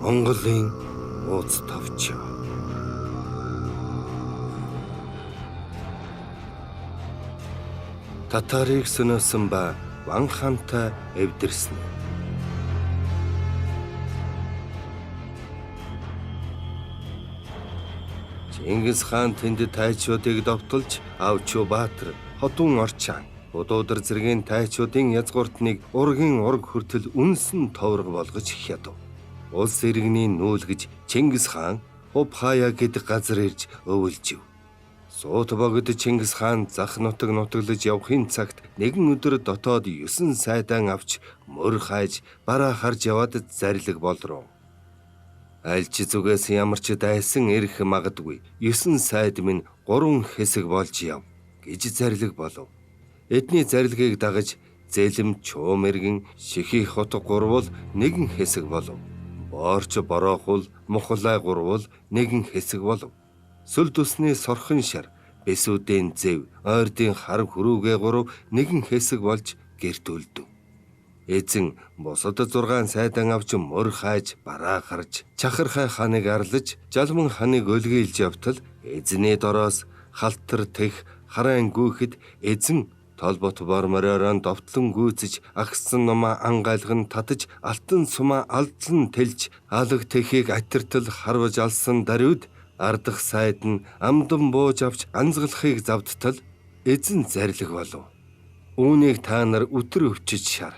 Монголын ууц товч. Татарыг сонирсон ба Ван хаантай эвдэрсэн. Чингис хаан тэнд тайчуудыг довтолж Авчубаатар, Хотун Орчаан, Будуудар зэргийн тайчуудын язгууртныг ургийн ураг хүртэл үнсэн товрог болгож хядав. Улс иргэний нүүлгэж Чингис хаан Хув хаяа гэдэг газар ирж өвөлжив. Суут богд Чингис хаан зах нутаг нутаглаж явахын цагт нэгэн өдөр дотоод 9 сайдан авч мөр хайж бараа харж яваад зарлиг болроо. Аль ч зүгээс ямар ч дайсан ирэх магадгүй 9 сайд минь 3 хэсэг болж яв гэж зарлиг болов. Эдний зарлигийг дагаж Зэлэм Чуумэргэн Шихий хотго гурвал нэгэн хэсэг болов. Боорч Бороохул Мухлай гурвал нэгэн хэсэг болов. Сүл тусны сорхон шар, бэсүүдийн зэв, ойрдын хар хөрүүгээ гурав нэгэн хэсэг болж гэрт үлдэв. Эзэн бусад 6 сайдан авч мөр хайж бараа гарч Чахархай хааныг арлаж Жалман хааныг өлгөөлж явтал эзний дороос халтар тэх хараан гүйхэд эзэн толбот бормороор довтлон гүйцэж агсан нумаа ангайлган татаж алтан сумаа алдлан тэлж алаг тэхийг атиртал харваж алсан даруйд ардах сайд нь амдан бууж авч анзгалахыг завдтал эзэн зарлиг болов. Үүнийг та нар өтөр өвчиж шар.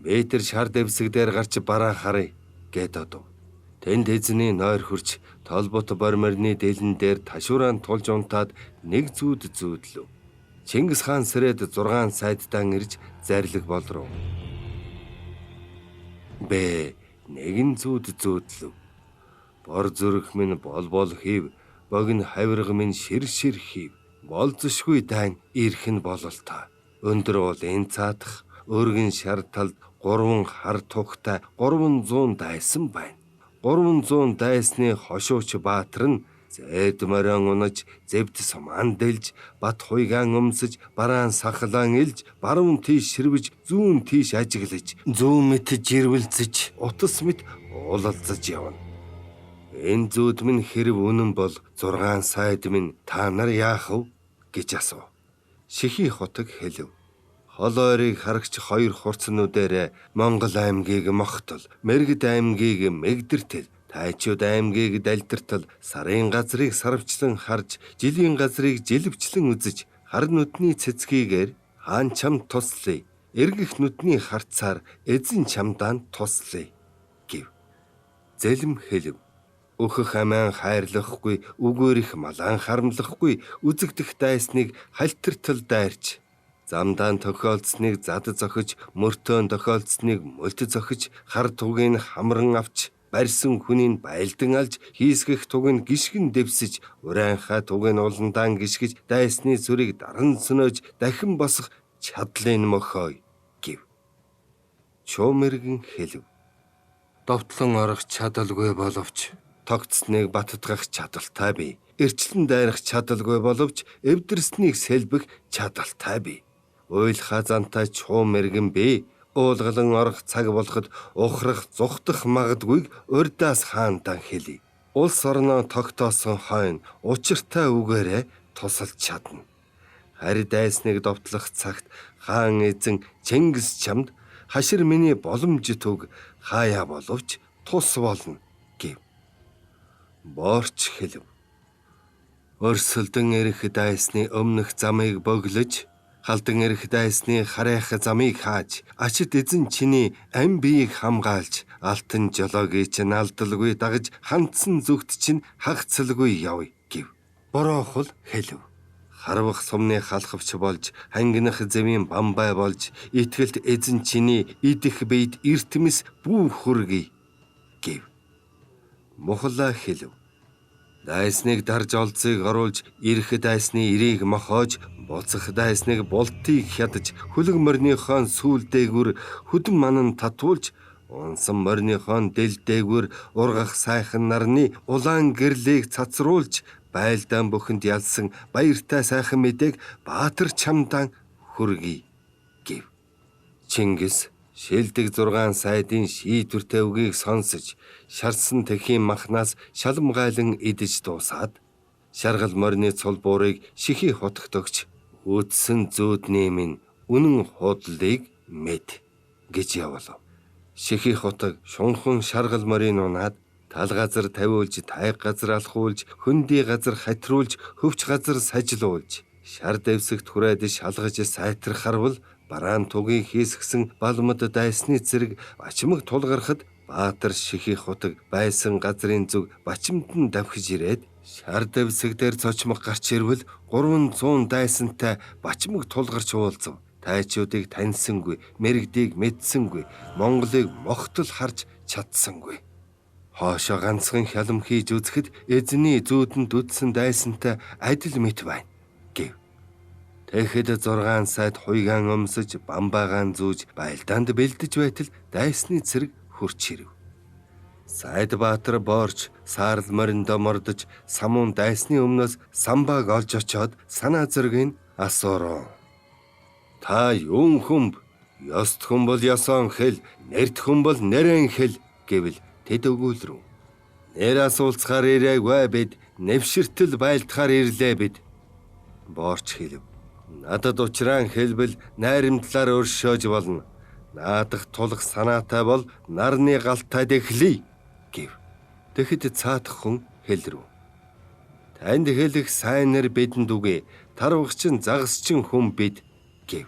Метр шар дэвсэг дээр гарч бараа харъя гэд одов. Тэнд эзний нойр хурч толбот борморны дэлэн дээр ташууран тулж унтаад нэг зүүд зүүдлөв. Чингис хаан сэрээд 6 сайдтан ирж зарлиг болроо. Нэгэн зүүд зүүдлөв. Бор зүрх минь бол хийв, богино хавирга минь шир хийв. Болзошгүй дайн ирэх нь бололтой. Өндөр уулын цаадах, өргөн шар талд 3 хар тухтай 300 дайсан байна. 300 дайсны хошууч Баатар нь зэд морин унаж, зэвд сумаан дэлж, бат хуйгаан өмсөж, бараан сахлаан илж, баруун тийш ширвэж, зүүн тийш ажиглаж, зүүн мэт жирвэлзэж, утас мэт уулалзаж явна. Энэ зүүд минь хэрв үнэн бол 6 сайд минь та нар яах вэ гэж асуув. Шихий хотог хэлв. Хол ойрыг харагч 2 хурцнуудаараа Монгол аймгийг мохтол, Мэргэд аймгийг мэгдэртэл, Тайчууд аймгийг дальдартал, сарын газрыг сарвчлан харж, жилийн газрыг жилвчлэн үзэж, хар нүдний цэцгийгээр хаан чамд туслая, эргэх нүдний харцаар эзэн чамдаан туслая гэв. Зэлэм хэлв. Өөхөх амиан хайрлахгүй, үгээр их малан харамлахгүй, үзэгдэх дайсныг халтартал дайрч, замдаан тохиолдсныг зад зохиж, мөртөөн тохиолдсныг мөлт зохиж, хар тугийг хамран авч, барьсан хүнийг байлдан алж, хийсгэх тугийг гიშгэн дэвсэж, урайнхаа тугийг уландаан гიშгэж, дайсны зүрийг даран сөнөөж, дахин босох чадлын мөхөө гэв. Чуумэргэн хэлв. Довтлон орох чадалгүй боловч тогтсныг баттгах чадалтай бий. Эрчлэн дайрах чадалгүй боловч эвдэрснийг сэлбэх чадалтай бий. Уйлхаа зантай Чуумэргэн бий. Уулгалан орох цаг болоход ухрах зүхтах магадгүйг урьдаас хаантан хэлий. Улс орноо тогтоосон хойно учиртай үгээрээ тусалж чадна. Хари дайсныг довтлох цагт хаан эзэн Чингис чамд хашир миний боломж төг хаяа боловч тус болно гэв. Боорч хэлв. Өрсөлдөн ирэх дайсны өмнөх замыг бөглөж, халдан ирэх дайсны харайх замыг хааж, ачид эзэн чиний ам биеийг хамгаалж, алтан жолоогийн чинь алдалгүй дагаж, хандсан зүгт чинь хагцалгүй явъя гэв. Бороохул хэлв. Харвах сумны халахвч болж, хангинах зэвийн бамбай болж, итгэлт эзэн чиний идэх бийд эртмэс бүү хүргэе гэв. Мухлаа хэлв. Дайсныг дарж олзыг оруулж, ирэх дайсны ирийг мохоож, буцах дайсныг бултыг хядаж, хөлөг морныхон сүүл дээгүр хөдөн манан татуулж, унсан морныхон дэл дээгүр ургах сайхан нарны улаан гэрлийг цацруулж, байлдаан бүхэнд ялсан баяртай сайхан мэдээг Баатар чамдаан хүргэе гэв. Чингис Шилдэг 6 сайдын шийдвэртэй үгийг сонсож, шарсан тэхийн махнаас шаламгайлан идэж дуусаад, шаргал морины цул буурыг шихий хотогт өгч, үдсэн зүүдний минь үнэн худлыг мэд гэж явуулав. Шихий хотог шунхан шаргал морийг унаад, тал газар тавиулж, тайг газар алхуулж, хөндөй газар хатруулж, хөвч газар сажлуулж, шар дэвсэгт хүрээд шалгаж сайтрахарвал бараан тугийн хийсгсэн балмад дайсны зэрэг бачимэг тулгархад Баатар шихий хотог байсан газрын зүг бачимд нь давхиж ирээд шар дэвсэг дээр цочмог гарч ирвэл 300 дайсантай бачимэг тулгарч уулзав. Тайчуудыг таньсангүй, мэрэгдийг мэдсэнгүй, Монголыг могтол харж чадсангүй. Хоошоо ганцхан хялам хийж үзэхэд эзний зүүдэнд үдсэн дайсантай адил мэт байна гэв. Тэгэхэд 6 сайд хуйгаан өмсөж, бамбаагаан зүүж, байлдаанд бэлдэж байтал дайсны цэрэг хурч ирэв. Сайд Баатар боорч, саарл мориндо мордож, самуун дайсны өмнөөс самбааг олж очоод санаа зэргийг асуурав. Та юун хүмб? Ёст хүн бол ёсон хэл, нэрт хүн бол нэрэн хэл гэвэл тэд өгүүлрүү. Нэр асуулцахаар ирээгүй бид, нэвширтэл байлдахаар ирлээ бид. Боорч хэлв. Надад учраан хэлбэл найрамдлаар өршөөж болно. Наадах тулах санаатай бол нарны галтай дэхлий гэв. Тэгэхэд цаадах хүн хэлрүү. Танд хэлэх сайн нэр бидэнд үгүй, тарвагчин загасчин хүн бид гэв.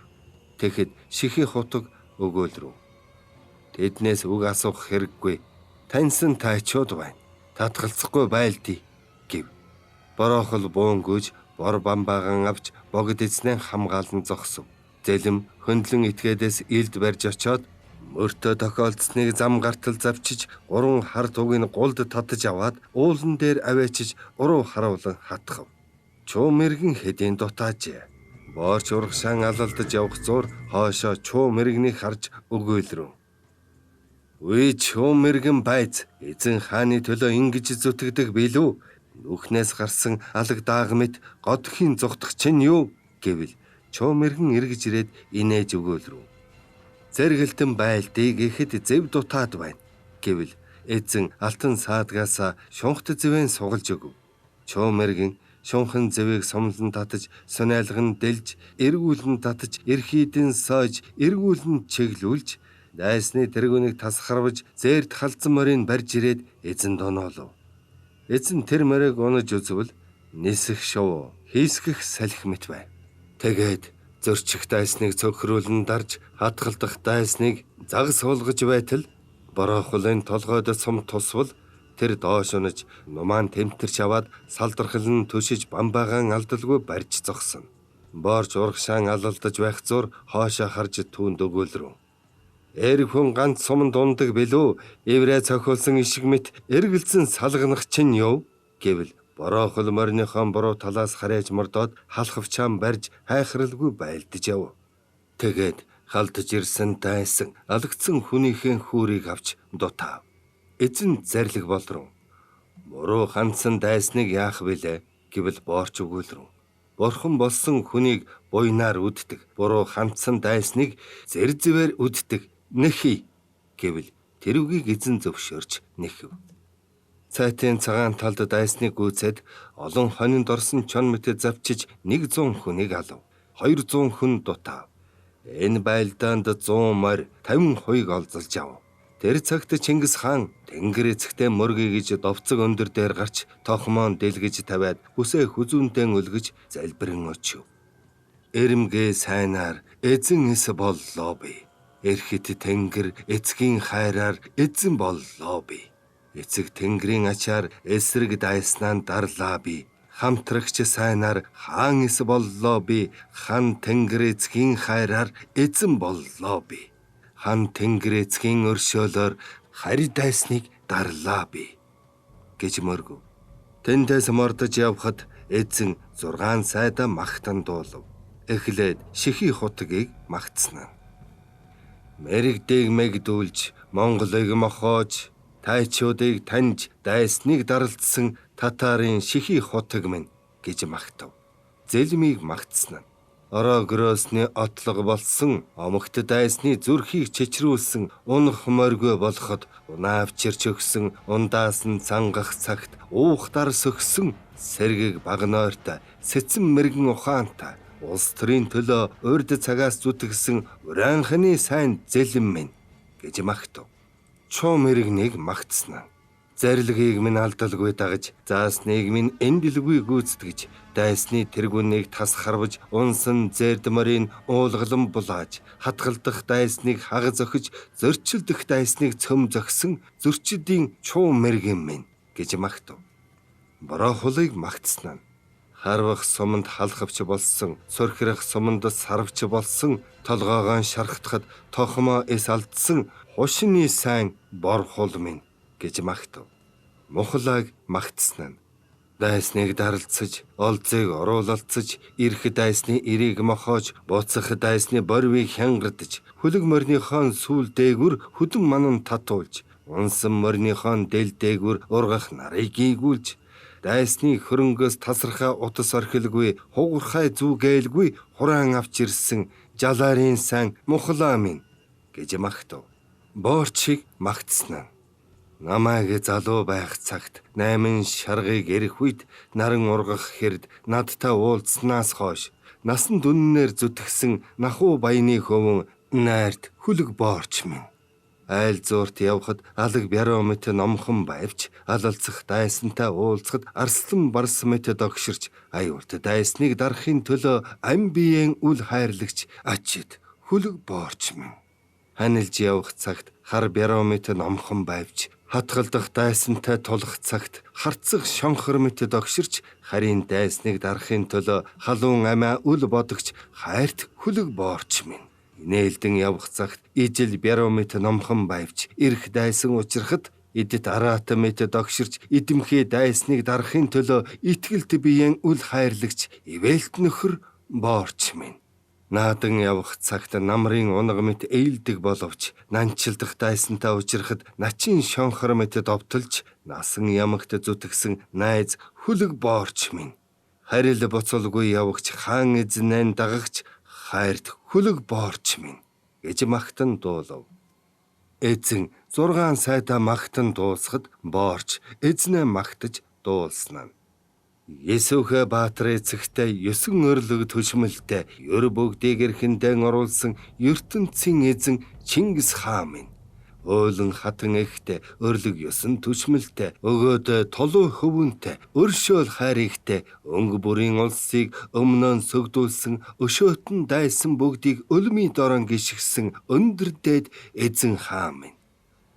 Тэгэхэд шихий хотог өгөөлрүү. Тэднээс үг асуух хэрэггүй. Таньсан тайчууд байна. Татгалцахгүй байлдъя гэв. Бороохол буунгүйж бор бамбаагаан авч богд эзнээ хамгаалан зогсов. Зэлэм хөндлөн итгээдээс илд барьж очоод мөртөө тохиолдсныг зам гартал завчиж 3 хар тугийг гулд татаж аваад уулан дээр аваачиж уруу харуулан хатгав. Чуу мэргэн хэдийн дутаажээ. Боорч урагшаан алалдаж явах зур хоошоо чуу мэргэнийг харж өгөөлрөө. Үе чуу мэргэн байц эзэн хааны төлөө ингэж зүтгэдэг билүү? Нүхнээс гарсан алаг дааг мэт годхийн зүгтх чинь юу гэвэл чуу мэргэн эргэж ирээд инээж өгөөлрүү. Зэргэлтэн байлдыг ихэд зэв дутаад байна гэвэл эзэн алтан саадгаасаа шунхт зэвэн сугалж өгөв. Чуу мэргэн шунхан зэвийг сомлон татаж, сонайлган дэлж, эргүүлэн татаж, эрхийдэн соож, эргүүлэн чиглүүлж, дайсны тэргүүнийг тасгарвж, зээрт халдсан морийг барьж ирээд эзэн доноолов. Эзэн тэр морийг унаж үзвэл нисэх шов, хийсгэх салхи мэт бай. Тэгээд зөрчих дайсныг цөхрүүлэн дарж, хатгалдах дайсныг загас суулгаж байтал бороохолын толгойд сум тусвал тэр доош унаж нумаан тэмтэрч аваад салдархал нь төшиж бамбаагаан алдалгүй барьж зогсон. Боорч урагшаан алалдаж байх зур хоошоо харж түүнд өгөөлрүү. Эрг хүн ганц суманд ундаг билүү? Эврэ цохиулсан ишиг мэт эргэлзэн салганах чинь юу гэвэл бороохол морныхон буруу талаас харьяаж мордоод халахвчаан барьж хайхралгүй байлдаж яв. Тэгээд халдж ирсэн дайсан алагдсан хүнийхээ хүүрийг авч дутаав. Эзэн зарлиг болруу. Буруу хандсан дайсныг яах вүлээ гэвэл боорч өгөөлрүү. Бурхан болсон хүнийг буйнаар үддэг, буруу хандсан дайсныг зэр-зэвээр үддэг нэхий гэвэл тэр үгийг эзэн зөвшөөрч нэхв. Цайтын цагаан талд дайсныг гүйцээд олон хонинд орсон чон мэтэд завчиж 100 хүнийг алав. 200 хүн дутаав. Энэ байлдаанд 100 морь 50 хуйг олзолж ав. Тэр цагт Чингис хаан тэнгэр эцэгтэй мөргий гэж довцог өндөр дээр гарч тохмоон дэлгэж тавиад хүсээ хүзүүнтэй өлгөж залбирэн очив. Эрэмгээ сайнаар эзэн эс боллоо би. Эрхэт тэнгэр эцгийн хайраар эзэн боллоо би. Эцэг тэнгэрийн ачаар эсрэг дайснаа дарлаа би. Хамтрагч сайнаар хаан эс боллоо би. Хан тэнгэр эцгийн хайраар эзэн боллоо би. Хан тэнгэр эцгийн өршөөлөөр хари дайсныг дарлаа би гэж мөргөв. Тэндээс мордож явхад эзэн 6 сайдаа магтан дуулав. Эхлээд шихий хотгийг магтснаа. Мэрэгдэг мэгдүүлж, Монголыг мохоож, тайчуудыг таньж, дайсныг даралдсан татарын шихий хотог минь гэж магтав. Зэлмийг магтснаа. Орогросны отлого болсон омогт дайсны зүрхийг чичрүүлсэн унах моргүй болоход унаавчирч өгсөн ундаас нь цангах цагт уухтар сөхсөн сэргийг багнойртой сэцэн мэрэгэн ухаантай улс төрийн төлөө урд цагаас зүтгэсэн уранхны сайн зэлэн минь гэж магтав. Чуу мэрэгнийг магтснаа. Зарилгийг минь алдалгүй дагаж, заасныг минь эндэлгүй гүйцэтгэж, дайсны тэргүүнийг тас харваж, унсан зэрдмэрийн уулгалан булааж, хатгалдах дайсныг хаг зохиж, зөрчилдөх дайсныг цөм зогсон зөрчидийн чуу мэргэн минь гэж магтав. Бороо хулыг магтснаа. Харвах суманд халахвч болсон, сөрхрэх суманд сарвч болсон, толгоогоо шархтахад тохмоо эс алдсан хушны сайн бор хул минь гэж магтав. Мухлаг магтснаа. Дайсныг даралцаж, олзыг оруулалцаж, ирэх дайсны ирийг мохоож, буцах дайсны борвыг хянгардаж, хөлөг морныхон сүүл дээгүр хөдөн манан татуулж, унсан морныхон дэл дээгүр ургах нарыг гийгүүлж, дайсны хөрөнгөөс тасархаа утас орхилгүй, хугархай зүгэлгүй хураан авч ирсэн жалаарын сайн мухлаа минь гэж магтав. Боорчиг магтснаа. Намайг залуу байх цагт 8 шаргыг эрэх үед наран ургах хэрд надтай уулзснаас хойш насан дүннээр зүтгэсэн нахуу баяны хөвөн найрт хүлэг боорч минь. Айл зуурт явхад алаг бяруу мэт номхон байвч алалцах дайсантай уулзахад арслан барс мэт догширч аюулт дайсныг дарахын төлөө ам биеийн үл хайрлагч ачид хүлэг боорч минь. Ханилж явах цагт хар бяруу мэт номхон байвч хатгалдах дайсантай тулах цагт харцах шонхор мэт догширч харийн дайсныг дарахын төлөө халуун амиа үл бодогч хайрт хүлэг боорч минь. Нээлдэн явах цагт ижил бяруу мэт номхон байвч ирэх дайсан учрахад эдэт араата мэт догширч эдэмхий дайсныг дарахын төлөө итгэлт биеийн үл хайрлагч ивэлт нөхөр боорч минь. Наадан явах цагт намрын унаг мэт ээлдэг боловч нанчилдах дайсантай учрахад начин шонхор мэт довтолж насан ямагт зүтгсэн найз хүлэг боорч минь. Харил буцалгүй явагч хаан эзнэн дагагч хайрт хүлэг боорч минь гэж магтан дуулав. Эзэн 6 сайдаа магтан дуусахад боорч эзнээ магтаж дуулснаа. Есүхэ Баатар эцэгтэй 9 өрлөг төшмөлтэй ер бүгдийг эрхэндээ оруулсан ертөнцийн эзэн Чингис хаан минь. Ойлон хатан эхтэй өрлөг 9 төшмөлтэй өгөөд толуу хөвөнтэй өршөөл хайрыгтэй өнгө бүрийн улсыг өмнөө сөгдүүлсэн өшөөтөн дайсан бүгдийг өлмийн дорон гიშгсэн өндөр дээд эзэн хаан минь.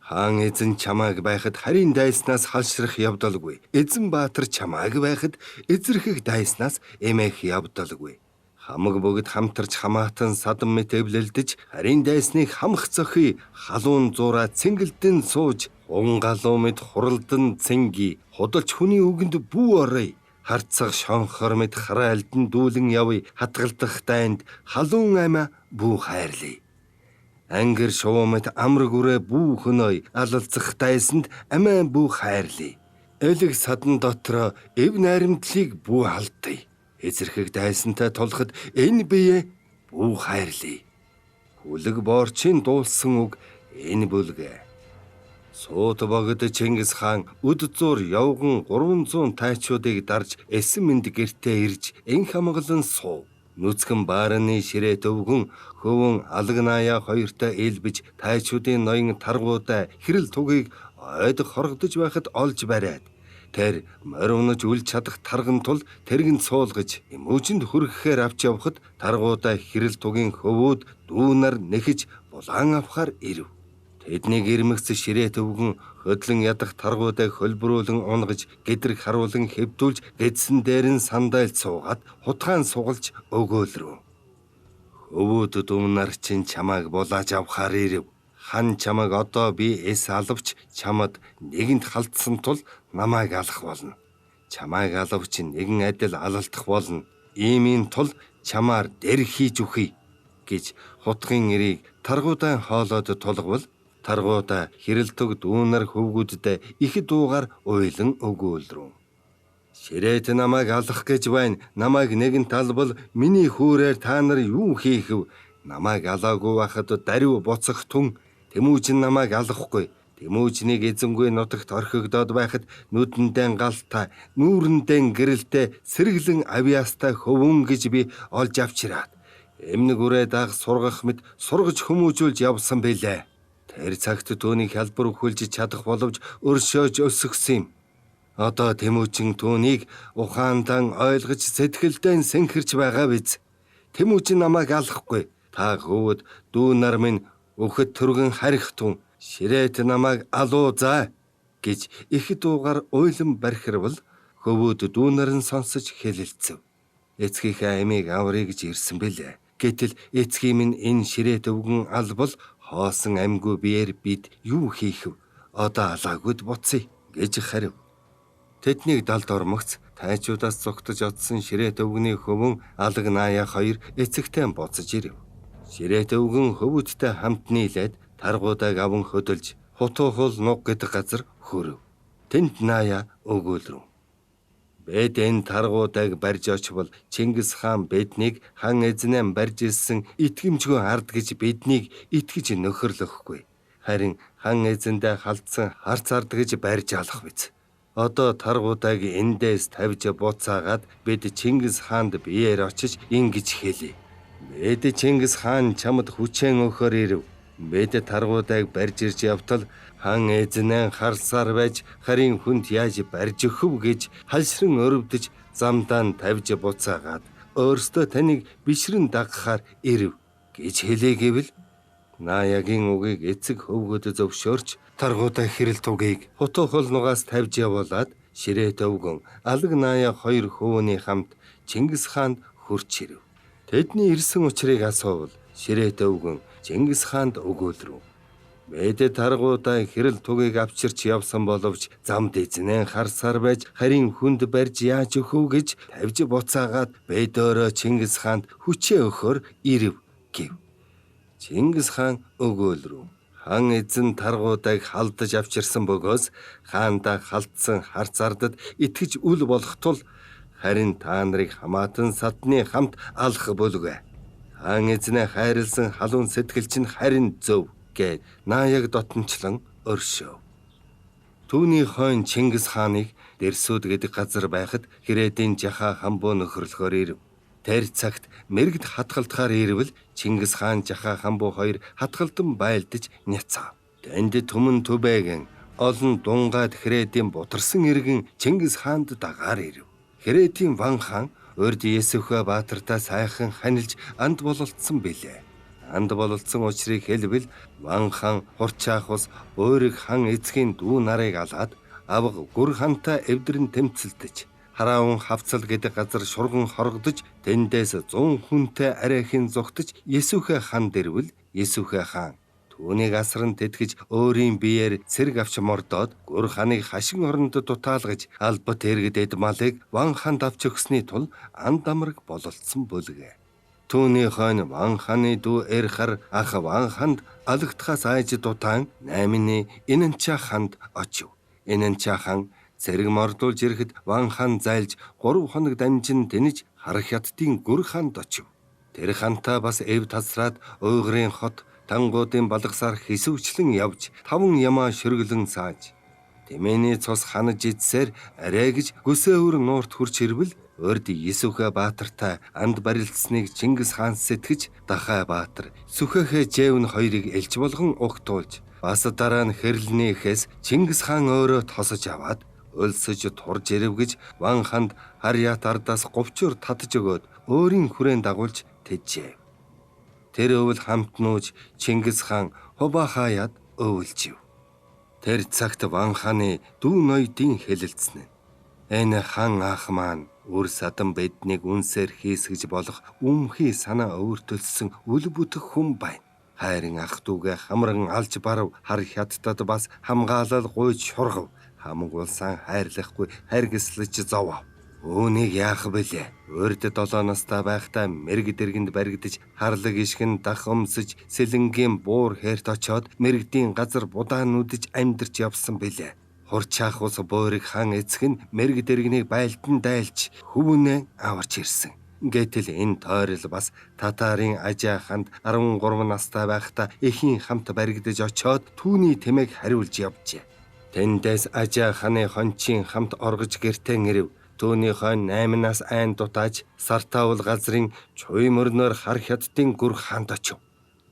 Хаан эзэн чамайг байхад харийн дайснаас халшрах явдалгүй. Эзэн Баатар чамайг байхад эзэрхэх дайснаас эмээх явдалгүй. Хамаг бүгд хамтарч хамаатан садан мэт эвлэлдэж харийн дайсныг хамх зохий халуун зураа цэнгэлдэн сууж унгалуу мэт хуралдан цэнги худалч хүний үгэнд бүү орой. Харцах шонхор мэт хараалдан дүүлэн явъя хатгалдах дайнд халуун амиа бүү хайрлая. Ангэр шуумэт амраг үрэ бүү хөнөй алалцах дайсанд амиа бүү хайрлая. Элэг садан дотроо эв найрамдлыг бүү алдъя. Эзэрхэг дайсантай тулахад энэ бие бүү хайрлая. Хүлэг боорчийн дуулсан үг энэ бүлгээ. Суут богд Чингис хаан үд зур явган 300 тайчуудыг дарж эсэм мэнд гэртээ ирж эн хамгалан суув. Нүцгэн баарны ширээ төвгөн хөвөн алгнаая хоёртой элбэж тайчуудын ноён таргуудаа хэрэл тугийг ойд хоргодож байхад олж бариад тэр морвнож үл чадах тарган тул тэргэнд суулгаж эмүүжинд хүргэхээр авч явхад таргуудаа хэрэл тугийн хөвөөд дүүнар нэхэж булаан авахар ирэв. Тэднийг ирмэгц ширээ төвгөн хөдлөн ядах таргуудаа хөлбрүүлэн унгаж гэдрэг харуулан хэвдүүлж гэдсэн дээр нь сандайлд суугаад хутгаан сугалж өгөөлрөв. Хөвөөд дүүнар чинь чамайг булааж авахар ирэв. Хан чамайг одоо би эс алавч чамд нэгэнд халтсан тул намайг алах болно. Чамайг алавч нэгэн адил алалтах болно. Иймийн тул чамаар дэр хийж үхий гэж хутгын ирийг таргуудаа хоолоод тулгавал таргуудаа хэрэлтөг дүүнар хөвгүүддээ их дуугаар уйлан өгөөлрөв. Ширээт намайг алах гэж байна. Намайг нэгэн талбал миний хүүрээр та нар юу хийх вэ? Намайг алаагүй байхад даруй боцох түн Тэмүүжин намайг алахгүй. Тэмүүжнийг эзэнгүй нутагт орхигдоод байхад нүдэндээ галтай, нүүрэндээ гэрэлтэй сэргэлэн авьяастай хөвөн гэж би олж авчираад эмнэг үрээ даах сургах мэт сургаж хүмүүжүүлж явсан билээ. Тэр цагт түүний хялбар өхөлж чадах боловч өршөөж өсгсөн юм. Одоо Тэмүүжин түүнийг ухаандан ойлгож сэтгэлдээ сэнхэрч байгаа биз. Тэмүүжин намайг алахгүй. Та хөвөд дүү нар минь өхөд түргэн харих тун ширээт намайг алуу за гэж их дуугаар уйлан бархирвал хөвөөд дүүнарын сонсож хэлэлцэв. Эцгийнхээ амийг аврыг гэж ирсэн бэлээ. Гэтэл эцгийн минь энэ ширээт өвгөн албал хоосон амьгүй биеэр бид юу хийх вэ? Одоо алаагүйд буцъя гэж харив. Тэднийг далд ормогц тайчуудаас зугтаж одсон ширээт өвгөний хөвөн алаг наая хоёр эцэгтэй боцож ирв. Ширээт өвгөн хөвөдтэй хамт нийлээд таргуудаг аван хөдөлж хутуу хул нуг гэдэг газар хүрв. Тэнд наая өгөөлрөв. Бэд энэ таргуудаг барьж очвол Чингис хаан биднийг хан эзнээ барьж ирсэн итгэмжгүй ард гэж биднийг итгэж нөхөрлөхгүй. Харин хан эзэндээ халтсан харц ард гэж барьж алах биз. Одоо таргуудаг эндээс тавьж буцаагаад бид Чингис хаанд биеэр очиж ингэж хэлье. Бид Чингис хаан чамд хүчээн өгөхөр ирв. Бид таргуудаг барьж ирж явтал хан эзнээ харсаар байж харин хүнд яаж барьж өгөв гэж халшран өрөвдөж замдаа тавьж буцаагаад өөртөө таныг бишрэн дагахаар ирв гэж хэлээ гэвэл Наягийн үгийг эцэг хөвгөд зөвшөөрч таргуудаг хэрэл тугийг хутуу хол нугаас тавьж явуулаад ширээт өвгөн алаг наая хоёр хөвөний хамт Чингис хаанд хурч ирв. Тэдний ирсэн учрыг асуувал ширээт өвгөн Чингис хаанд өгөөлрөв. Бид таргуудаа хэрэл тугийг авчирч явсан боловч замд эзнээ харсаар байж харин хүнд барьж яаж өгөв гэж тавьж буцаагаад бид өөрөө Чингис хаанд хүчээ өгөхөр ирв гэв. Чингис хаан өгөөлрөв. Хан эзэн таргуудаг халдаж авчирсан бөгөөс хаандаа халтсан харц ардад итгэж үл болох тул харин та нарыг хамаатан садны хамт алах бүлгэ. Хан эзнээ хайрлсан халуун сэтгэл чинь харин зөв гэд нааяг дотнчлан өршөв. Түүний хойно Чингис хааныг Дэрсүүд гэдэг газар байхад Хэрээдийн жахаа хамбуу нөхөрлөхөөр ирв. Тэр цагт мэрэгд хатгалтахаар ирвэл Чингис хаан жахаа хамбуу хоёр хатгалдан байлдаж няцав. Тэнд түмэн түбэгэн олон дунгаад Хэрээдийн бутарсан иргэн Чингис хаанд дагаар ирв. Хэрээдийн Ван хаан урд Есүхэ баатартай сайхан ханилж анд бололцсон билээ. Анд бололцсон учрыг хэлбэл Ван хаан хурцаах ус өөрийг хан эцгийн дүү нарыг алаад авга гүр хантай эвдрэн тэмцэлдэж хараун хавцал гэдэг газар шурган хоргодож тэндээс 100 хүнтэй арайхын зугтаж Есүхэ хаан дэрвэл Есүхэ хаан түүнийг асран тэтгэж өөрийн биеэр цэрэг авч мордоод гүр ханыг хашин оронд дутаалгаж албат эргэд эд малыг Ван хаанд авч өгсөний тул анд амраг бололцсон бүлгээ. Түүний хойно Ван хааны дүү Эрхар ах Ван хаанд алагдахаас айж дутаан 8-ны Инанча хаанд очив. Инанча хаан цэрэг мордуулж ирэхэд Ван хаан зайлж 3 хоног дамжин тэнэж хар хятадын гүр хаанд очив. Тэр хантай бас эв тасраад уйгрын хот тангуудын балгасаар хэсвчлэн явж 5 ямаа шөргөлөн сааж тэмээний цус ханаж идсээр арай гэж гүсээвэр нуурт хурч ирвэл урд Есүхэ баатартай анд барилдсныг Чингис хаан сэтгэж Дахай баатар Сүхэхэ Жэвн хоёрыг элч болгон угтуулж бас дараа нь хэрлэнийхээс Чингис хаан өөрөө тосож аваад өлсөж турж ирэв гэж Ван хаанд Харьяат ардаас говчоор татж өгөөд өөрийн хүрээн дагуулж тэжжээ. Тэр өвөл хамт нууж Чингис хаан Хубахаяад өвөлжив. Тэр цагт Ван хааны дүү ноёдын хэлэлцэн. Энэ хан ах маань үр садан биднийг үнсээр хийсгэж болох өмхий санаа өөртөлсөн үл бүтэх хүн байна. Хайрын ах дүүгээ хамран алж барав хар хятадд бас хамгаалал гуйж шургав. Хамгуулсан хайрлахгүй харгислаж зовов. Үүнийг яах вүлээ? Урд 7 настай байхдаа мэрэгд иргэнд баригдаж харлаг ишгэн дах өмсөж сэлэнгийн буур хээрт очоод мэрэгдийн газар будаан үдэж амьдарч явсан билээ. Хурчаах ус буурыг хан эцэг нь мэрэг дэргэнийг байлдан дайлж хөвөнөө аварч ирсэн. Гэтэл энэ тойрол бас татарын ажаа ханд 13 настай байхдаа эхийн хамт баригдаж очоод түүний тэмээг хариулж явжээ. Тэндээс ажаа ханы хончин хамт оргож гэртээ ирэв. Түүнийхөө 8 нас айн дутааж сартаул газрын чуй мөрнөөр хар хятадын гүр ханд очив.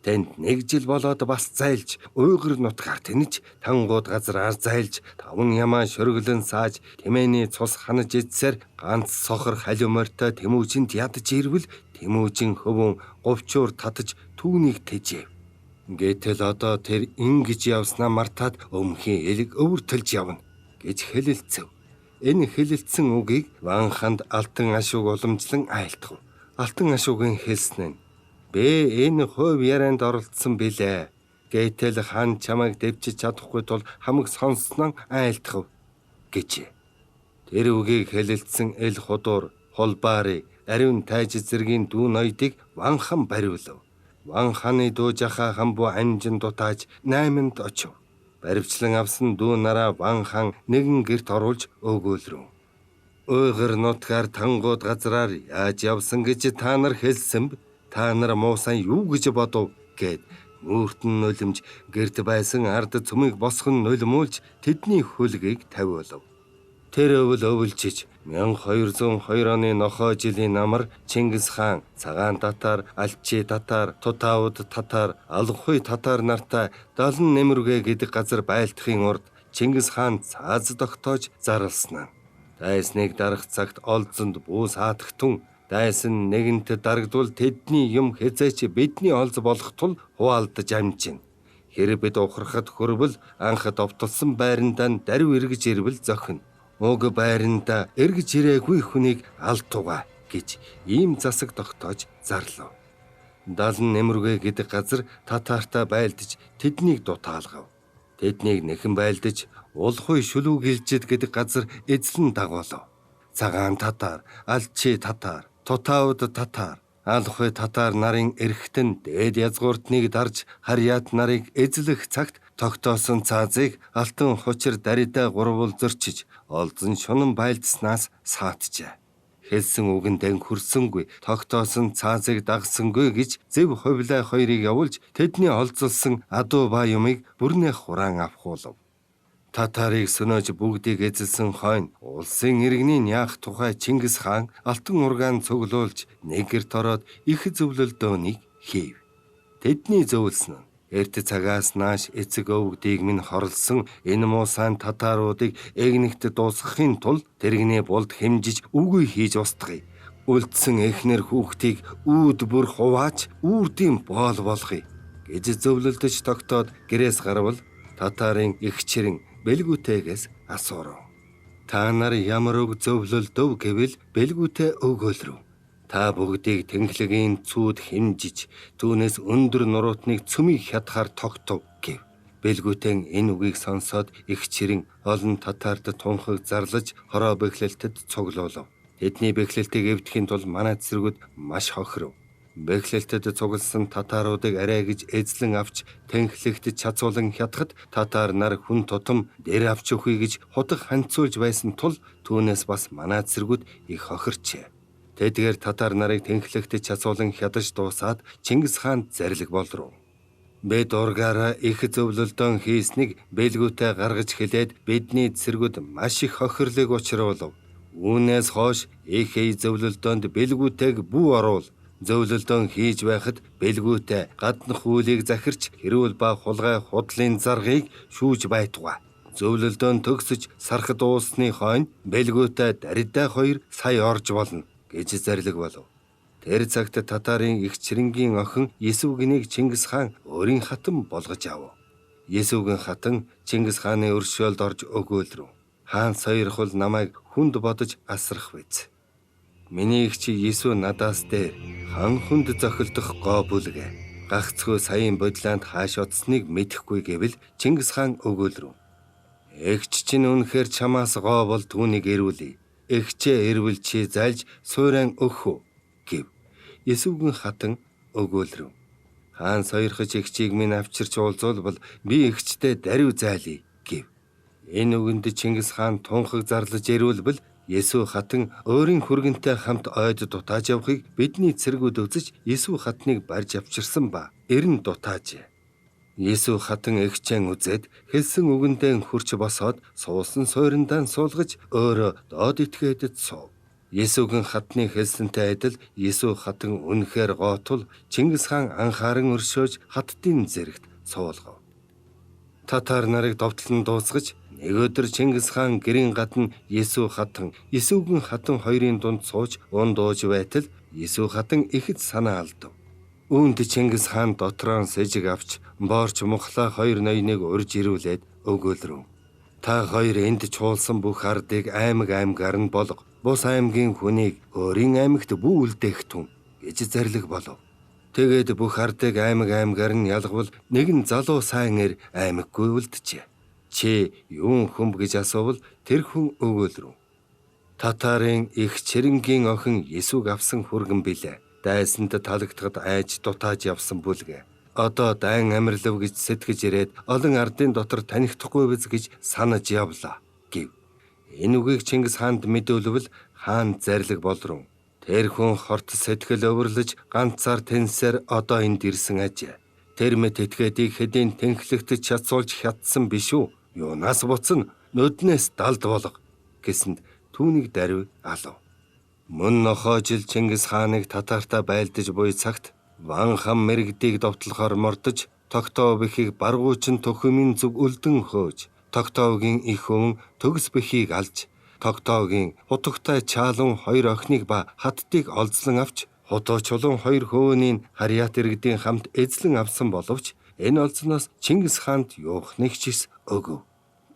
Тэнд 1 жил болоод бас зайлж уйгар нутгаар тэнэж тангууд газраар зайлж 5 ямаа шөргөлөн сааж тэмээний цус ханаж идсээр ганц сохор халиумортой Тэмүүжинд ядж ирвэл Тэмүүжин хөвөн говчуур татаж түүнийг тэжээв. Гэтэл одоо тэр ингэж явснаа мартаад өмхийн элэг өвөртөлж явна гэж хэлэлцэв. Энэ хэлэлцсэн үгийг Ванханд алтан ашуг уламжлан айлтгав. Алтан ашугийн хэлсэн нь "Бэ энэ хувь ярианд оролцсон билээ. Гэтэл хан чамайг дэвчиж чадахгүй тул хамаг сонссноо айлтгав" гэжээ. Тэр үгийг хэлэлцсэн эл худуур, холбаари, ариун тайж зэргийн дүү ноёдыг Ванхан бариулав. Ванханы дүү жахаа хамбуу амжин дутааж 8-нд очив. Баривчлан авсан дүү нараа Ванхан нэгэн герт оруулж өгөөлрөв. Уйгар нутгаар тангууд газраар яаж явсан гэж та нар хэлсэн б? Та нар муусан юу гэж бодов гэд мөртөн нулимж гэрт байсан ард цөмийг босгон нулимуулж тэдний хөлгийг тавиулав. Тэр өвөл өвөлжиж 1202 оны нохой жилийн намар Чингис хаан, Цагаан татар, Алчи татар, Тутаауд татар, Алхуй татар нартай Далан нэмрүгэ гэдэг газар байлдахын урд Чингис хаан цааз тогтоож зарлснаа. Дайсныг дарах цагт олзонд бүү саатахтун дайсан нэгэнт дарагдвал тэдний юм хэзээч бидний олз болох тул хуваалдаж амжина. Хэрэг бид ухрахад хөрвөл анх довтолсон байрандаа дарив эргэж ирвэл зохино. Уг байранда эргэж ирээгүй хүнийг алдтугай гэж ийм засаг тогтоож зарлав. Далан нэмрүгэ гэдэг газар татартай байлдаж тэднийг дутаалгав. Тэднийг нэхэн байлдаж улхуй шүлүүгэлжид гэдэг газар эзлэн дагуулав. Цагаан татар, Алчи татар, Тутаауд татар, Алхуй татар нарын эрхтэн дээд язгууртныг дарж харьяат нарыг эзлэх цагт тогтоосон цаазыг алтан хучир даридаа гурвал зөрчиж олзон шунан байлдснаас саатжээ. Хэлсэн үгэндэн хүрсэнгүй, тогтоосон цаазыг дагсангүй гэж зөв хувлаа хоёрыг явуулж тэдний олзолсон адуу ба юмыг бүрнээ хураан авахуулав. Татарыг сөнөөж бүгдийг эзэлсэн хойно улсын иргэний яах тухай Чингис хаан алтан ургаан цуглуулж нэг гэрт ороод их зөвлөлдөөнийг хийв. Тэдний зөвлөсөн нь эрт цагаас нааш эцэг өвгдийг минь хорлсон энэ муусан татаруудыг эгнэгт дуусгахын тулд тэрэгний булд хэмжиж үгүй хийж устгая. Үлдсэн эхнэр хүүхдийг үүд бүр хувааж үрдийн боол болгоё гэж зөвлөлдөж тогтоод гэрээс гарвал татарын их чирэн бэлгүүтэйгээс асуурав. Та нар ямар үг зөвлөлдөв гэвэл бэлгүүтэй өгөөлрөв. Та бүгдийг тэнхлэгийн цүүд хэмжиж түүнээс өндөр нуруутныг цөмийг хятахаар тогтов гэв. Бэлгүүтэн энэ үгийг сонсоод их чирэн олон татарт тунхаг зарлаж хороо бэхлэлтэд цуглуулав. Тэдний бэхлэлтийг эвдэхийн тулд манай цэргүүд маш хохиров. Бэхлэлтэд цугласан татаруудыг арайгиж эзлэн авч тэнхлэгт чацуулан хятахад татар нар хүн тутам дээр авч өгье гэж хутаг ханцуулж байсан тул түүнээс бас манай цэргүүд их хохирчээ. Тэдгээр татар нарыг тэнхлэгт чацуулан хядаж дуусаад Чингис хаан зарлиг болров. Бид ургаараа их зөвлөлдөөн хийснийг бэлгүүтэй гаргаж хэлээд бидний цэргүүд маш их хохирлыг учруулав. Үүнээс хойш их зөвлөлдөөнд бэлгүүтэйг бүү оруул. Зөвлөлдөөн хийж байхад бэлгүүтэй гаднах хүүлийг захирч хэрүүл ба хулгай худлын заргыг шүүж байтугай. Зөвлөлдөөн төгсөж сархад дуусны хойно бэлгүүтэй даридаа 2 сая орж болно гэж зарлиг болов. Тэр цагт татарын их чирэнгийн охин Есүгнийг Чингис хаан өөрийн хатан болгож авав. Есүгэн хатан Чингис хааны өршөөлд орж өгөөлрөв. Хаан сойрхол намайг хүнд бодож асрах биз. Миний их чи Есү надаас дээр хан хүнд зохилдох гоо бүлгээ. Гагцхүү саяын бодлоонд хааш утсныг мэдэхгүй гэвэл Чингис хаан өгөөлрөв. Эгч чинь үнэхээр чамаас гоо бол түүнийг ирүүлээ. Эгчээ ирвэл чи зайлж суурин өгөх үү гэв. Есүгэн хатан өгөөлрөв. Хаан сойрхож эгчийг минь авчирч уулзуулбал би эгчтэй дарив зайлъя гэв. Энэ үгэнд Чингис хаан тунхаг зарлаж ирүүлбэл Есү хатан өөрийн хүргэнтэй хамт ойд дутааж явахыг бидний цэргүүд үзэж Есү хатныг барьж авчирсан ба эрен дутаажээ. Есү хатан эгчэн үзээд хэлсэн үгэндээ хурч босоод суусан суйрандаа суулгаж өөрөө доод этгээдэд суув. Есүгийн хатны хэлсэнтэй адил Есү хатан үнэхээр гоотул Чингис хаан анхааран өршөөж хаттын зэрэгт суулгав. Татар нарыг довтлон дуусгаж нэг өдөр Чингис хаан гэрийн гадна Есү хатан, Есүгийн хатан хоёрын дунд сууж ундууж байтал Есү хатан ихэд санаа алдав. Үүнд Чингис хаан дотроон сэжиг авч боорч мухлаа хоёр ноёныг урьж ирүүлээд өгөөлрөв. Та хоёр энд чуулсан бүх ардыг аймгаар нь болго. Бус аймгийн хүнийг өөрийн аймагт бүү үлдээх түн гэж зарлиг болов. Тэгээд бүх ардыг аймгаар нь ялгавал нэгэн залуу сайн эр аймаггүй үлджээ. Чи юун хөмб гэж асуувал тэр хүн өгөөлрөв. Татарын их чирэнгийн охин Есүг авсан хүргэн билээ. Дайсанд талагдахад айж дутааж явсан бүлгээ. Одоо дайн амирлав гэж сэтгэж ирээд олон ардын дотор танихдахгүй биз гэж санаж явлаа гэв. Энэ үгийг Чингис хаанд мэдүүлвэл хаан зарлиг болров. Тэр хүн хорт сэтгэл өвөрлөж ганцаар тэнсээр одоо энд ирсэн ажээ. Тэр мэт этгээдийг хэдийн тэнхлэгт чадсуулж хятсан биш үү? Юунаас буцна нүднээс далд болго гэсэнд түүнийг даруй алав. Мөн нохоожил Чингис хааныг татартаа байлдаж буй цагт Ван хам мэрэгдийг довтлохоор мордож тогтоо бэхийг баргуучин төхөмийн зүг үлдэн хөөж тогтоогийн их өвн төгс бэхийг алж тогтоогийн хутагтай чаалун хоёр охиныг ба хаттыг олзлон авч хутуу чулуун хоёр хөөнийг Харьяат иргэдийн хамт эзлэн авсан боловч энэ олзноос Чингис хаанд юухныг ч өгөв.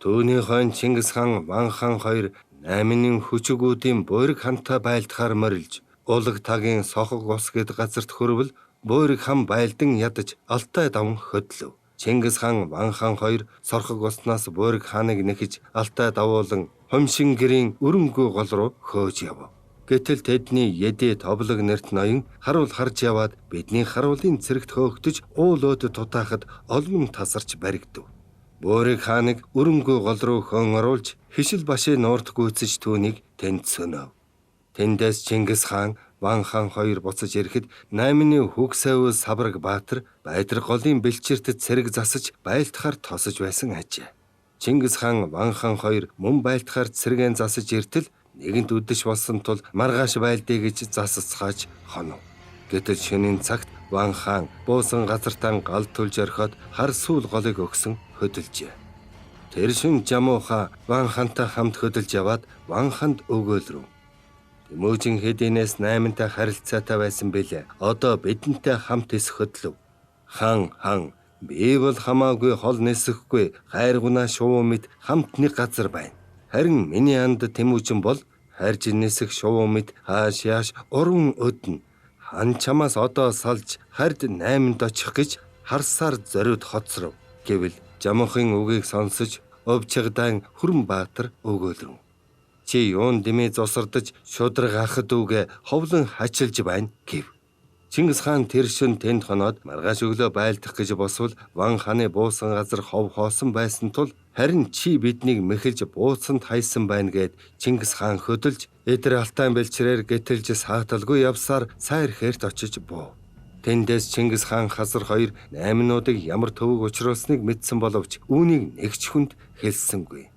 Түүний хойно Чингис хаан Ван хаан хоёр 8 хүчгүүдийн Буйраг хамтаа байлдахаар морилж улаг тагийн сохог ус гэд газарт хүрвэл Буйраг хам байлдан ядаж алтай давн хөдлөв. Чингис хаан Ван хаан хоёр сорхог уснаас Буйраг хааныг нэхэж алтай давуулан Хомшин гэрийн өрөнгөө гол руу хөөж явв. Гэтэл тэдний Едэ товлог нэрт ноён харуул харж яваад бидний харуулын цэрэгт хөөгдөж уулууд тутаахад олмон тасарч баригдав. Буйраг хааныг өрөнгөө гол руу хон оруулж хишил башийн нуурт гүйцэж түүнийг тэнд сөнөв. Тэндээс Чингис хаан Ван хаан хоёр буцаж ирэхэд 8-ны Хүгсайв Сабраг Баатар Байдар голын бэлчээртэд цэрэг засаж байлтахаар тосож байсан ажээ. Чингис хаан Ван хаан хоёр мөн байлтахаар цэрэгэн засаж иртэл нэгэнт үдэш болсон тул маргааш байлдъя гэж засацгааж хонов. Гэтэл шөнийн цагт Ван хаан буусан газартаа гал төлж орхиод хар сүүл голыг өгсөн хөдөлжээ. Тэр шин жамууха Ван хаантай хамт хөдөлж яваад Ван хаанд өгөөлрөв. Тэмүүжин хэдийнээс 8-тай харилцаатай байсан бэлээ. Одоо бидэнтэй хамт эс хөдлөв. Хаан би бол хамаагүй хол нисэхгүй хайргунаа шувуу мэд хамт нэг газар байна. Харин миний анд Тэмүүжин бол хайрж нисэх шувуу мэд хааш яаш уран өднө. Хан чамаас одоо салж хард 8-д очих гэж харсаар зориуд хоцров гэвэл жамхын үгийг сонсож өвчгдаан Хүрэн Баатар өгөөлрөв. Чи юун дэмээ зосордож шудраг ахад үгэ ховлон хачилж байна гэв. Чингис хаан тэр шөн тэнд хоноод маргааш өглөө байлдах гэж босвол Ван хааны буусан газар хов хоосон байсан тул харин чи биднийг мэхэлж бууцанд хайсан байна гэд Чингис хаан хөдөлж эдэр алтайн бэлчрээр гэтэлж сааталгүй явсаар сайр хэрт очиж буу. Тэндээс Чингис хаан хасар хоёр 8-нуудыг ямар төвөг учруулсныг мэдсэн боловч үүнийг нэгч хүнд хэлсэнгүй.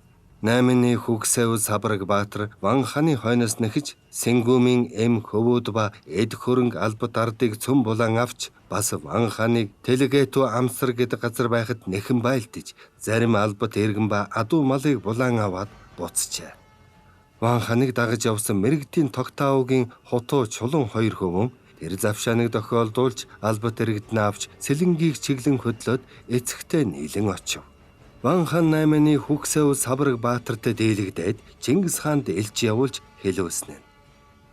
8-ны Хүгсайв Сабраг Баатар Ван хааны хойноос нэхэж Сэнгүүмийн эм хөвөөд ба эд хөрөнгө албат ардыг цөм булан авч бас Ван хааныг Тэлгэту амсар гэдэг газар байхад нэхэн байлдаж зарим албат эргэн ба адуу малыг булан аваад буцжээ. Ван хааныг дагаж явсан мэрэгдийн тогтааугийн хутуу чулуун хоёр хөвөн тэр завшааныг дохиолдуулж албат иргэднээ авч сэлэнгийг чиглэн хөдлөөд эцэгтэй нийлэн очив. Ван хаан 8-ны Хүгсайв Сабраг Баатартай дийлэгдээд Чингис хаанд элч явуулж хэлүүлсэн нь.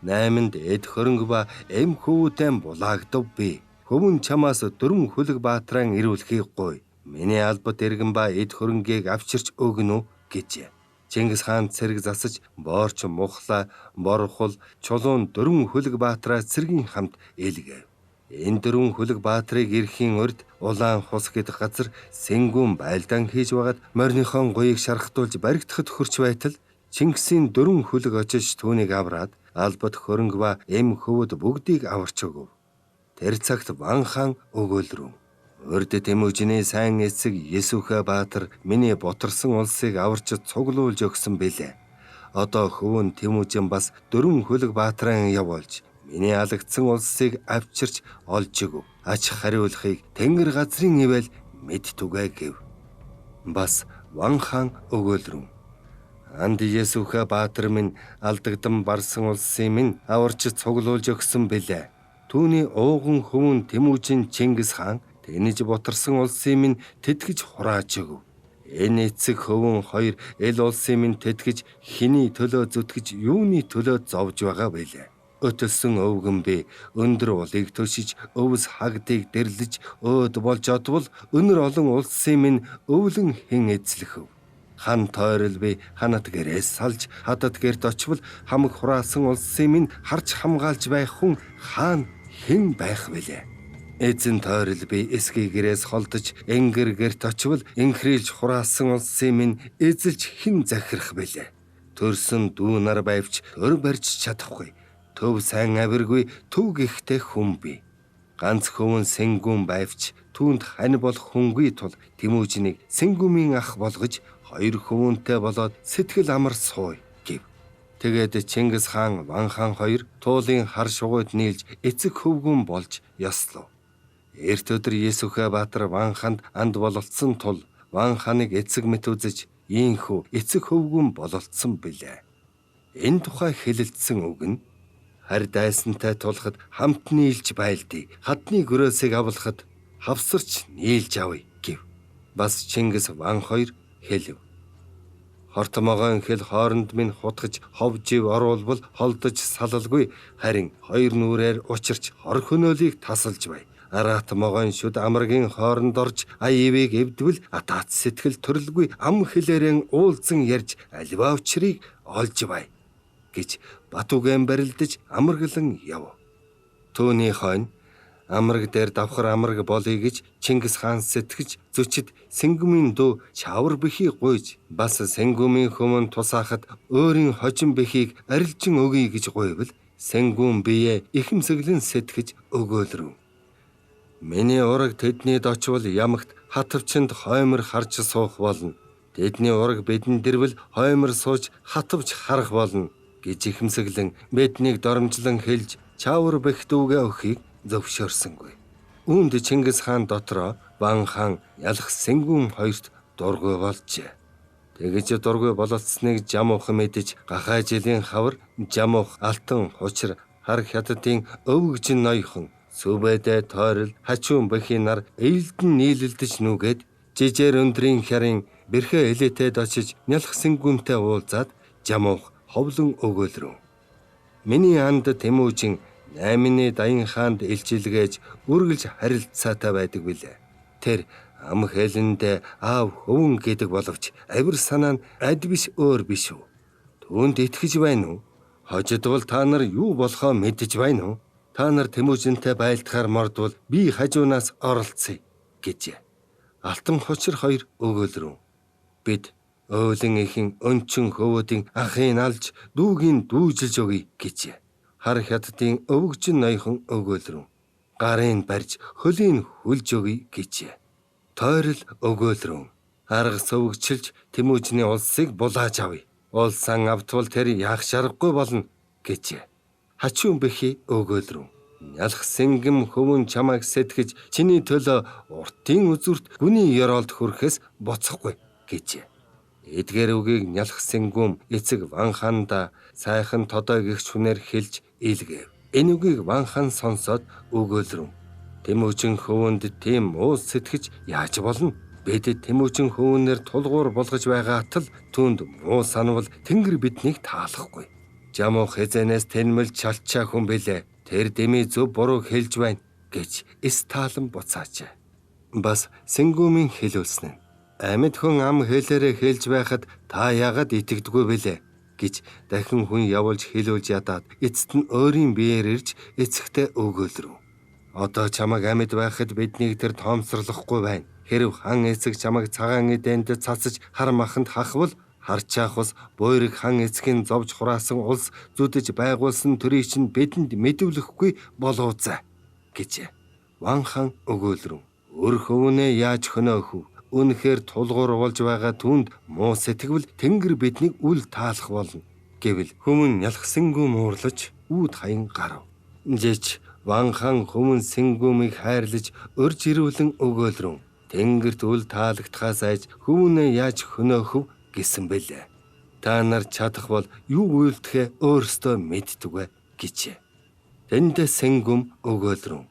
8-нд эд хөрөнгө ба эм хөвүүдэн булаагдав би. Хөвөн чамаас 4 хүлэг баатран ирүүлэхийг гуй. Миний албат эргэн ба эд хөрөнгийг авчирч өгнө гэжээ. Чингис хаан цэрэг засаж боорч мухла, борхол, чулуун 4 хүлэг баатраа цэргийн хамт илгээв. Энэ дөрвөн хөлөг баатрыг эрхийн урд улаан хус гэдэг газар сэнгүүн байлдаан хийж байгаад морныхон гоёыг шархтуулж баригдахад хүрч байтал Чингисийн дөрвөн хөлөг очиж түүнийг авраад албат хөрөнгө ба эм хөвөд бүгдийг аварч өгөв. Тэр цагт Ван хаан өгөөлрөв. Урд Тэмүүжний сайн эцэг Есүхэ баатар миний боторсон улсыг аварч цуглуулж өгсөн билээ. Одоо хөвөн Тэмүүжин бас дөрвөн хөлөг баатран явуулж миний алагдсан улсыг авчирч олж өгөв. Ач хариулахыг Тэнгэр газрын ивэл мэд түгэ гэв. Бас Ван хаан өгөөлрөв. Анд Есүхэ баатар минь алдагдан барсан улсын минь аварч цуглуулж өгсөн билээ. Түүний ууган хөвөн Тэмүүжин Чингис хаан тэнэж боторсон улсын минь тэтгэж хурааж өгөв. Энэ эцэг хөвөн хоёр эл улсын минь тэтгэж хэний төлөө зүтгэж юуны төлөө зовж байгаа билээ. Өтөлсөн өвгөн би өндөр улыг төшиж өвс хагдыг дэрлэж өөд болж одвол өнөр олон улсын минь өвлөн хэн эзлэхв. Хан тойрол би ханат гэрээс салж хадад гэрт очвол хамаг хураасан улсын минь харж хамгаалж байх хүн хаан хэн байх вэлээ. Эзэн тойрол би эсгийн гэрээс холдож энгэр гэрт очвол энхрийлж хураасан улсын минь эзэлж хэн захирах вэлээ. Төрсөн дүү нар байвч төр барьж чадахгүй. Төв сайн авиргүй төв гихтэй хүн би. Ганц хөвөн сэнгүүн байвч түүнд хань болох хүнгүй тул Тэмүүжнийг сэнгүүмийн ах болгож хоёр хөвөнтэй болоод сэтгэл амар сууй гэв. Тэгээд Чингис хаан Ван хаан хоёр туулын хар шугуйд нийлж эцэг хөвгүүн болж ёслов. Эрт өдөр Есүхэ баатар Ван хаанд анд бололцсон тул Ван хааныг эцэг мэт үзэж ийхүү эцэг хөвгүүн бололцсон билээ. Энэ тухай хэлэлцсэн үг нь харь дайсантай тулахад хамт нийлж байлдъя. Хадны гөрөөсийг авлахад хавсарч нийлж авъя гэв. Бас Чингис Ван хоёр хэлв. Хортомогоон хэл хооронд минь хутгаж ховжив оруулбал холдож салалгүй, харин хоёр нүрээр учирч хор хөнөөлийг тасалж бай. Араат могоон шүд амрагийн хооронд орж аяивыг эвдвэл атаац сэтгэл төрөлгүй ам хэлээрэн уулзан ярьж аливаа учрыг олж бай гэж Батүгэн барилдаж амаргалан яв. Түүний хойно амраг дээр давхар амраг болъё гэж Чингис хаан сэтгэж зөчид сэнгүмийн дүү чавар бэхий гуйж бас сэнгүмийн хүмүүн тусаахад өөрийн хожим бэхийг арилжин өгье гэж гуйвал сэнгүм бие ихэмсэглэн сэтгэж өгөөлрөв. Миний ураг тэднийд очвол ямагт хатвчинд хоймор харж суух болно. Тэдний ураг бидэн дэрвэл хоймор сууж хатвч харах болно гэж ихэмсэглэн биднийг доромжлон хэлж чавар бэх дүүгээ өхийг зөвшөөрсөнгүй. Үүнд Чингис хаан дотроо Ван хаан ялах сэнгүүн хоёрт дургүй болжээ. Тэгэж дургүй бололцсныг Жамуух мэдэж гахай жилийн хавар Жамуух алтан хучир хар хятадын өвгжин ноёхон сүбэдэ тойрол хачуун бэхийн нар ээлдэн нийлэлдэж нүгэд жижээр өндрийн хярын бэрхэ элетэд очиж нялх сэнгүүнтэй уулзаад Жамуух ховлон өгөөлрөв. Миний анд Тэмүүжин 8-ны Даян хаанд илчилгээж үргэлж харилцаатай байдаг билээ. Тэр ам хэлэндээ аав хөвөн гэдэг боловч авир санаа нь ад биш өөр биш үү? Түүнд итгэж байна уу? Хожидвол та нар юу болохоо мэдэж байна уу? Та нар Тэмүүжинтэй байлдахаар мордвол би хажуунаас оролцъё гэж. Алтан хучир хоёр өгөөлрөв. Бид өөлөн ихэн өнчин хөвөдийн ахын алж дүүгийн дүүжилж өгье гэж. Хар хятадын өвгжин ноёхон өгөөлрөв. Гарын барьж хөлийн хүлж өгье гэж. Тойрол өгөөлрөв. Арга сөвгчилж Тэмүүжний улсыг булааж авъя. Улсан автвал тэр яах шаргагүй болно гэж. Хачуун бэхий өгөөлрөв. Нялх сэнгэм хөвөн чамайг сэтгэж чиний төлөө уртын үзүрт гүний ёроолд хүрэхээс боцохгүй гэж. Эдгээр үгийг нялх сэнгүм эцэг Ван хаанда сайхан тодой гихч хүнээр хэлж илгээв. Энэ үгийг Ван хаан сонсоод өгөөлрөв. Тэмүүжин хөвөнд тийм уус сэтгэж яаж болно? Бид Тэмүүжин хөвөнөр тулгуур болгож байгаа атал түүнд муу санавал Тэнгэр биднийг таалахгүй. Жамуух хязэнээс тэнмэл чалчаа хүн билээ. Тэр дэмий зөв буруу хэлж байна гэж эс таалан буцаажээ. Бас сэнгүүмийн хэлүүлсэн нь амьд хүн ам хэлээрээ хэлж байхад та яагаад итгэдэггүй бэлээ гэж дахин хүн явуулж хэлүүлж ядаад эцэст нь өөрийн биеэр ирж эцэгтэй өгөөлрөв. Одоо чамайг амьд байхад биднийг тэр тоомсорлохгүй байна. Хэрв хан эцэг чамайг цагаан эдэнд цацаж хар маханд хахвал харчаах ус буйрыг хан эцгийн зовж хураасан улс зүдэж байгуулсан төрийг чинь бидэнд мэдүүлэхгүй болоозай гэж Ван хаан өгөөлрөн. Өр хөвнөө яаж хөнөөх вэ? Үнэхээр тулгуур болж байгаа түнд муу сэтгэвэл Тэнгэр биднийг үл таалах болно гэвэл хүмүүн ялхсангүй муурлаж үүд хаян гарав. Жиж Ван хаан хүмүүн сэнгүүмийг хайрлаж урьж ирүүлэн өгөөлрөн. Тэнгэрт үл таалагдхаас айж хүмүүнээ яаж хөнөөхөв гэсэн бэлээ. Та нар чадах бол юу үйлдэхээ өөрсдөө мэдтүгэ гэж. Тэндээ сэнгүм өгөөлрөн.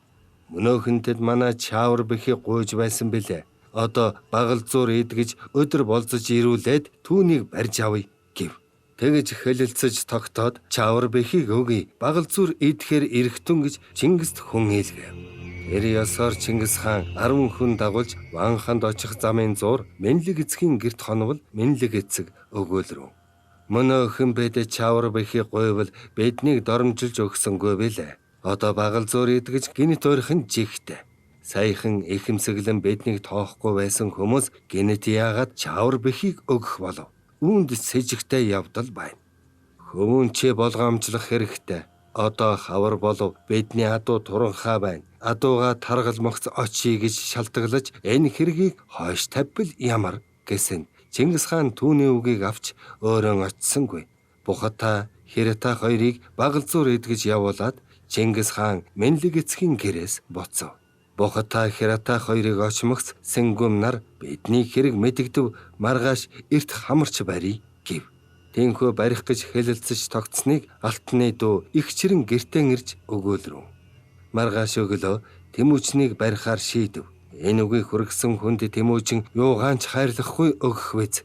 Мөнөөхөндөд манай чаавар бэхи гуйж байсан бэлээ. Одоо багалзуур идгэж өдөр болзож ирүүлээд түүнийг барьж авъя гэв. Тэгэж хэлэлцэж тогтоод чаавар бэхийг өгье. Багалзуур идэхээр эрэхтэн гэж Чингист хүн хэлгээв. Тэр ёсоор Чингис хаан 10 хүн дагуулж Ван хаанд очих замын зуур Мэнлэг эцгийн герт хонвол Мэнлэг эцэг өгөөлрөв. Мөнөөхөн бид чаавар бэхийг гуйвал биднийг доромжилж өгсөнгүй билээ. Одоо багалзуур идгэж гинэт ойрхон жигтэй. Саяхан ихэмсэглэн биднийг тоохгүй байсан хүмүүс гинэт яагаад чаавар бэхийг өгөх болов? Үүнд сэжигтэй явдал байна. Хүмүүн чи болгоомжлох хэрэгтэй. Одоо хавар болов бидний адуу туранхаа байна. Адууга таргалмагц очие гэж шалтгаглаж энэ хэргийг хойш тавьбал ямар гэсэн Чингис хаан түүний үгийг авч өөрөө очисонгүй. Бухата, Хэрата хоёрыг багалзуур идгэж явуулаад Чингис хаан Мэнлэг эцгийн гэрээс буцав. Бухата, Хэрата хоёрыг очмогц сэнгүм нар бидний хэрэг мэдэгдэв маргааш эрт хамарч барий гэв. Тэнхүү барих гэж хэлэлцэж тогтсныг алтны дүү их чирэн гертэн ирж өгөөлрөв. Маргааш өглөө Тэмүүчнийг барихаар шийдэв. Энэ үгийг хүргэсэн хүнд Тэмүүчин юугаанч хайрлахгүй өгөх вэз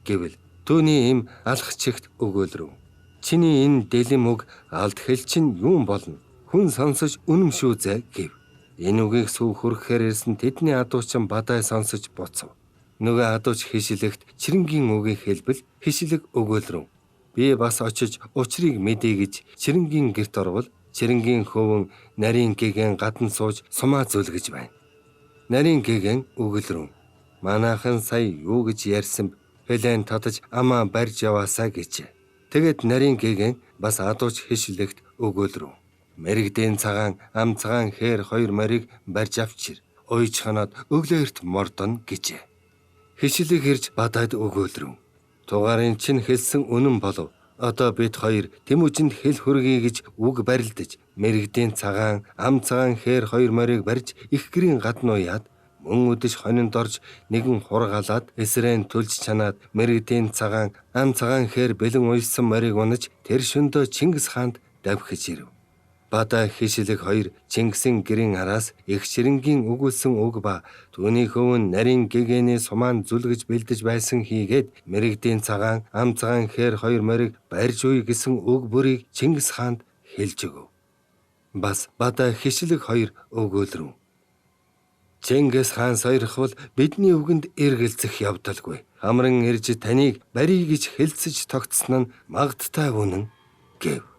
гэвэл түүний им алах чигт өгөөлрөв. Чиний энэ дэлэм үг алд хэл чинь юун болно? Хүн сонсож үнэмшүүзэ гэв. Энэ үгийг сүү хүргэхээр ирсэн тэдний адуучин бадай сонсож буцав. Нөгөө адууч хишилэгт чирэнгийн үгийг хэлбэл хишилэг өгөөлрөв. Би бас очиж учрыг мэдээ гэж чирэнгийн герт орвол чирэнгийн хөвөн нарийн гэгэн гадна сууж сумаа зүлгэж байна. Нарийн гэгэн өгөөлрөв. Манайхан сая юу гэж ярьсан бэлэн татаж амаа барьж яваасаа гэж. Тэгэд нарийн гэгэн бас адууч хишилэгт өгөөлрөв. Мэрэгдийн цагаан ам цагаан хээр хоёр морийг барьж авчир. Уйж ханаад өглөөрт мордоно гэж. Хишилэг ирж бадаад өгөөлрөв. Тугарын чинь хэлсэн үнэн болов. Одоо бид хоёр Тэмүүчинд хэл хүргэе гэж үг барилдаж мэрэгдийн цагаан ам цагаан хээр хоёр морийг барьж их гэрийн гадна уяад мөн үдэш хонинд орж нэгэн хургаалаад эсрэн түлж чанаад мэрэгдийн цагаан ам цагаан хээр бэлэн уйсан морийг унаж тэр шөндөө Чингис хаанд давхиж ирэв. Бада хишилэг хоёр Чингисийн гэрийн араас их ширэнгийн өгүүлсэн үг ба түүний хөвөн нарийн гэгэний сумаан зүлгэж бэлдэж байсан хийгээд мэрэгдийн цагаан ам цагаан хээр хоёр морийг барьж уй гэсэн үг бүрийг Чингис хаанд хэлж өгөв. Бас бада хишилэг хоёр өгөөлрөв. Чингис хаан сойрхвол бидний үгэнд эргэлзэх явдалгүй. Хамран ирж таныг барий гэж хэлцэж тогтсон нь магадтай үнэн гэв.